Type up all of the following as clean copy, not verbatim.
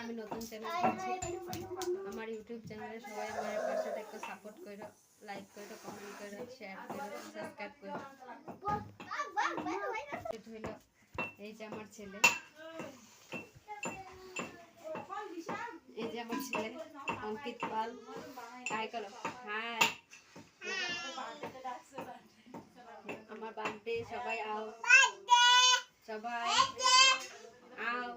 আমি নতুন চ্যানেল খুলছি আমার ইউটিউব চ্যানেলে সবাই আমার পাশে থেকে সাপোর্ট করো লাইক করো কমেন্ট করো শেয়ার করো সাবস্ক্রাইব করো হইল এই যে আমার ছেলে এই যে আমার ছেলে অঙ্কিত পাল হাই করো হাই আমার বার্থডে সবাই আও সবাই আও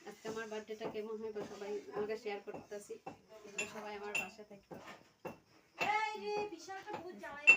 আজকে আমার বার্থডেটা কেমন হয় সবাই আমাকে শেয়ার করতেছি সবাই আমার পাশে থাকবে এই রে বিশালটা বহুত জ্বালাই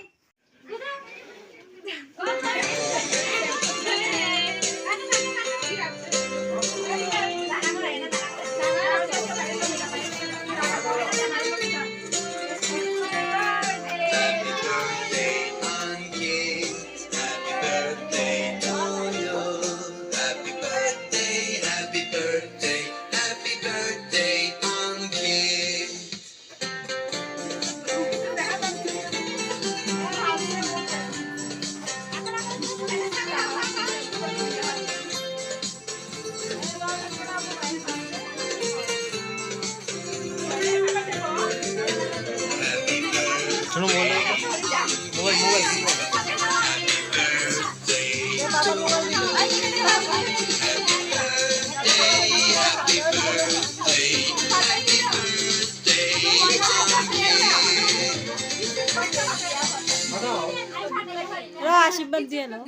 আশীর্বাদ দিয়ে নাও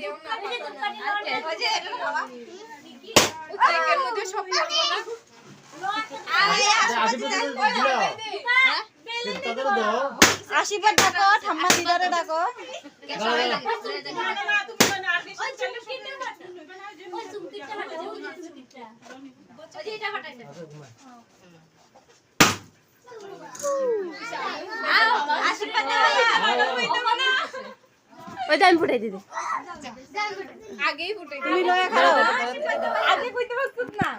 আশীর্বাদ ডাকো ঠাম্মা দিদারে ডাকো ওই টাইম ফুটাই দিদি আগেই ফুটাই তুমি লয়া খাও আগে কইতে পারছ না